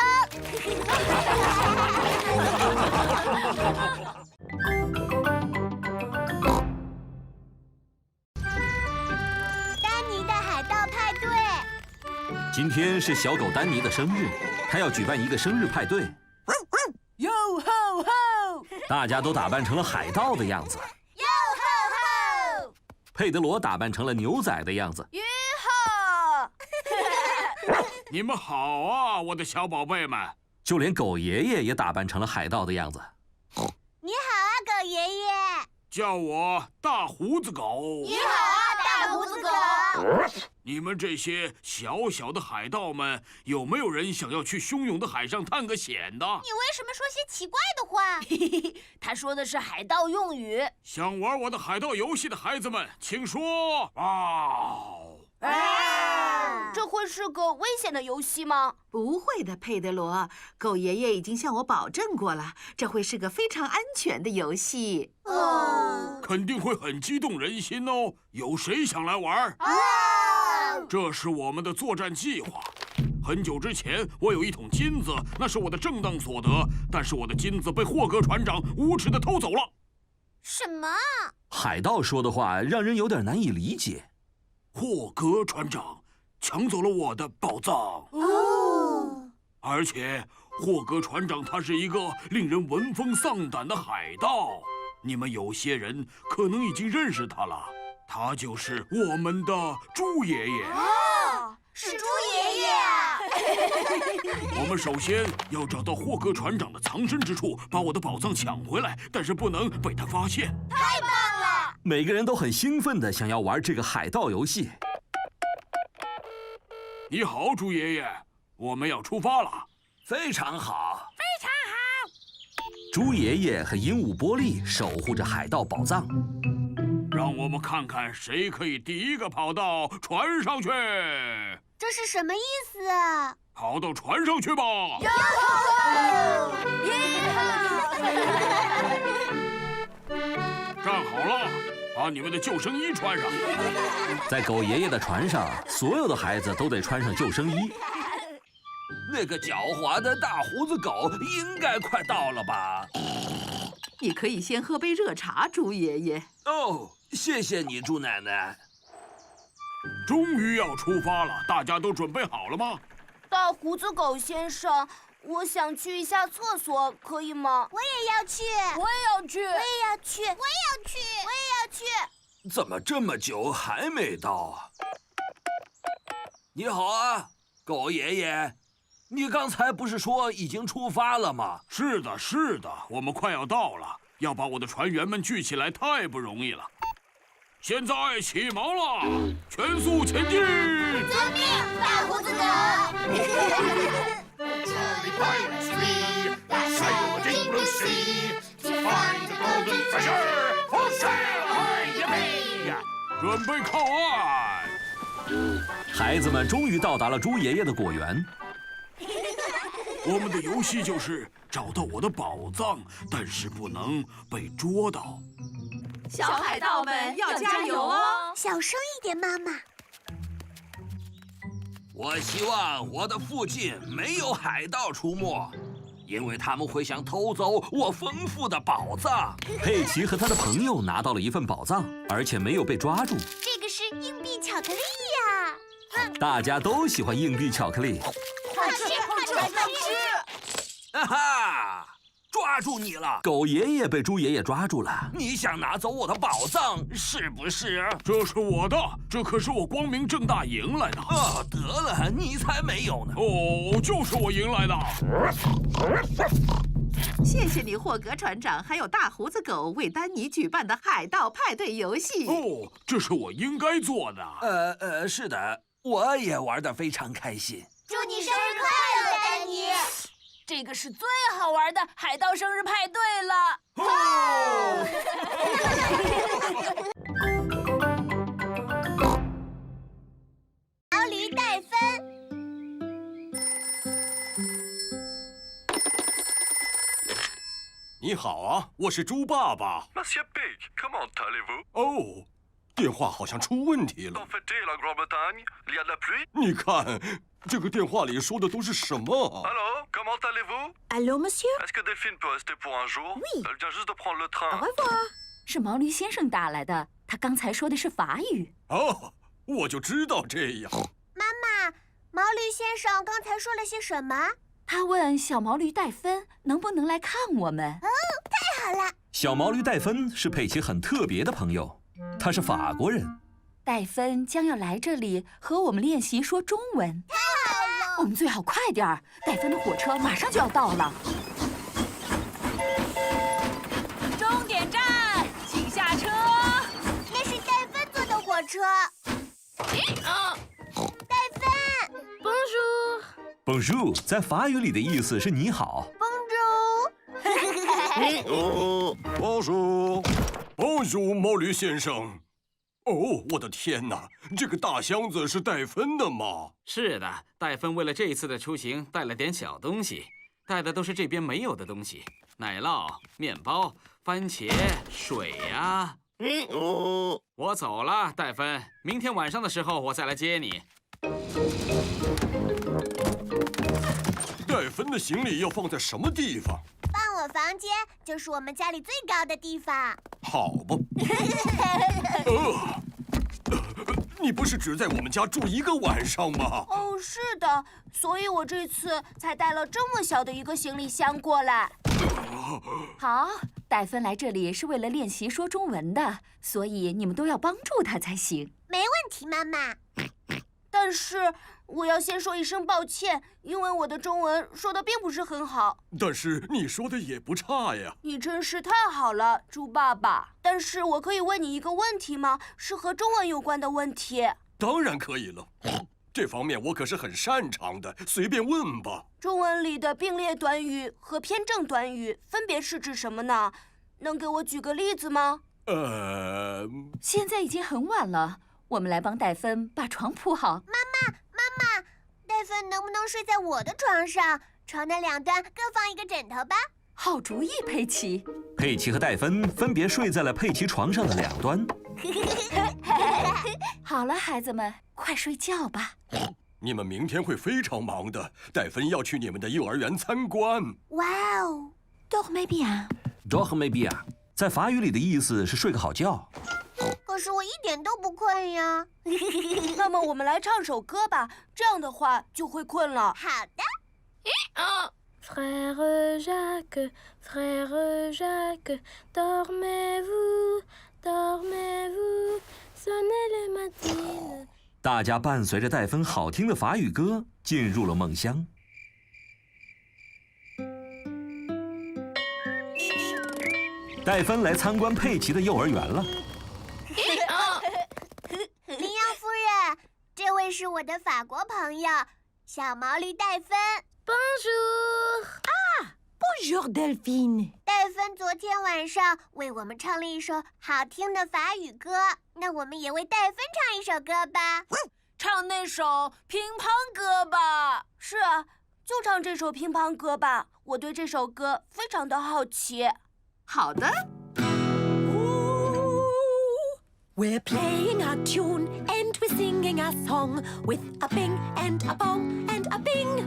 丹尼的海盗派对。今天是小狗丹尼的生日，他要举办一个生日派对。哟吼吼！大家都打扮成了海盗的样子。哟吼吼！佩德罗打扮成了牛仔的样子。哟吼！你们好啊，我的小宝贝们！就连狗爷爷也打扮成了海盗的样子。你好啊，狗爷爷。叫我大胡子狗。你好啊，大胡子狗。你们这些小小的海盗们，有没有人想要去汹涌的海上探个险的？你为什么说些奇怪的话？他说的是海盗用语。想玩我的海盗游戏的孩子们，请说嗷！这会是个危险的游戏吗？不会的，佩德罗。狗爷爷已经向我保证过了，这会是个非常安全的游戏。肯定会很激动人心哦。有谁想来玩？这是我们的作战计划。很久之前，我有一桶金子，那是我的正当所得，但是我的金子被霍格船长无耻地偷走了。什么？海盗说的话让人有点难以理解。霍格船长抢走了我的宝藏。而且霍格船长他是一个令人闻风丧胆的海盗，你们有些人可能已经认识他了，他就是我们的猪爷爷。是猪爷爷啊！我们首先要找到霍格船长的藏身之处，把我的宝藏抢回来，但是不能被他发现。太棒了！每个人都很兴奋地想要玩这个海盗游戏。你好，猪爷爷，我们要出发了。非常好。猪爷爷和鹦鹉波利守护着海盗宝藏。让我们看看谁可以第一个跑到船上去。这是什么意思啊？跑到船上去吧！站好了，把你们的救生衣穿上。在狗爷爷的船上，所有的孩子都得穿上救生衣。那个狡猾的大胡子狗应该快到了吧？你可以先喝杯热茶，猪爷爷。哦，谢谢你，猪奶奶。终于要出发了，大家都准备好了吗？大胡子狗先生，我想去一下厕所，可以吗？我也要去，我也要去，我也要去，我也要去，我也要去。怎么这么久还没到啊？你好啊，狗爷爷，你刚才不是说已经出发了吗？是的，是的，我们快要到了。要把我的船员们聚起来太不容易了。现在起锚了，全速前进！遵命，大胡子狗。准备靠岸！孩子们终于到达了猪爷爷的果园。我们的游戏就是找到我的宝藏，但是不能被捉到。小海盗们要加油哦！小声一点，妈妈。我希望我的附近没有海盗出没，因为他们会想偷走我丰富的宝藏。佩奇和他的朋友拿到了一份宝藏，而且没有被抓住。这个是硬币巧克力呀！大家都喜欢硬币巧克力。快吃，快吃，快吃！哈哈！抓住你了！狗爷爷被猪爷爷抓住了。你想拿走我的宝藏是不是？这是我的，这可是我光明正大赢来的。啊，得了，你才没有呢！哦，就是我赢来的。谢谢你，霍格船长，还有大胡子狗为丹尼举办的海盗派对游戏。哦，这是我应该做的。是的，我也玩得非常开心。祝你生日快乐，丹尼！这个是最好玩的海盗生日派对了！毛驴带分。你好啊，我是猪爸爸。 Monsieur Pig, comment allez-vous? 哦，电话好像出问题了。 En fait, la Grande-Bretagne, il y a de la pluie. 你看，这个电话里说的都是什么？ Alors, comment allez-vous? Allô, monsieur? Est-ce que Delphine peut rester pour un jour? Oui. Elle vient juste de prendre le train. Au revoir. 是毛驴先生打来的，他刚才说的是法语。哦，我就知道这样。妈妈，毛驴先生刚才说了些什么？他问小毛驴戴芬能不能来看我们。太好了！小毛驴戴芬是佩奇很特别的朋友，他是法国人。戴芬将要来这里和我们练习说中文。太好了！我们最好快点儿，戴芬的火车马上就要到了。终点站，请下车。那是戴芬坐的火车。戴芬 Bonjour 在法语里的意思是你好。 Bonjour，毛驴先生。哦，我的天哪，这个大箱子是戴芬的吗？是的，戴芬为了这一次的出行带了点小东西，带的都是这边没有的东西：奶酪、面包、番茄、水呀。我走了，戴芬，明天晚上的时候我再来接你。戴芬的行李要放在什么地方？放我房间，就是我们家里最高的地方。好吧。你不是只在我们家住1个晚上吗？哦，是的，所以我这次才带了这么小的一个行李箱过来。好，戴芬来这里是为了练习说中文的，所以你们都要帮助他才行。没问题，妈妈。但是我要先说一声抱歉，因为我的中文说的并不是很好。但是你说的也不差呀。你真是太好了，猪爸爸。但是我可以问你一个问题吗？是和中文有关的问题。当然可以了，这方面我可是很擅长的，随便问吧。中文里的并列短语和偏正短语分别是指什么呢？能给我举个例子吗？现在已经很晚了，我们来帮戴芬把床铺好。妈妈，戴芬能不能睡在我的床上？床的2端各放一个枕头吧。好主意，佩奇。佩奇和戴芬分别睡在了佩奇床上的2端。好了，孩子们，快睡觉吧。你们明天会非常忙的，戴芬要去你们的幼儿园参观。哇哦 Dormez bien。Dormez bien， 在法语里的意思是睡个好觉。可是我一点都不困呀。那么我们来唱首歌吧，这样的话就会困了。好的。Frère Jacques, frère Jacques, dormez-vous, dormez-vous, sonnez les matines。大家伴随着戴芬好听的法语歌进入了梦乡。戴芬来参观佩奇的幼儿园了。羚羊夫人，这位是我的法国朋友，小毛驴戴芬。Bonjour。Bonjour Delphine。戴芬昨天晚上为我们唱了一首好听的法语歌，那我们也为戴芬唱一首歌吧。唱那首乒乓歌吧。是啊，就唱这首乒乓歌吧。我对这首歌非常的好奇。好的。We're playing our tune and we're singing our song with a bing and a bong and a bing.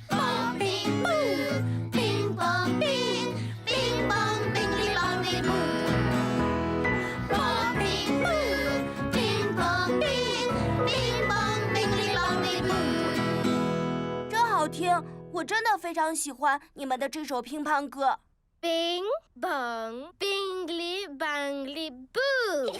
Bong bing boo, bing bong bing, bing bong bingly bongy boo. Bong bing boo, bing bong bing, bing bong bingly bongy boo. 真好听，我真的非常喜欢你们的这首乒乓歌。Bing bong bingly bangly boo。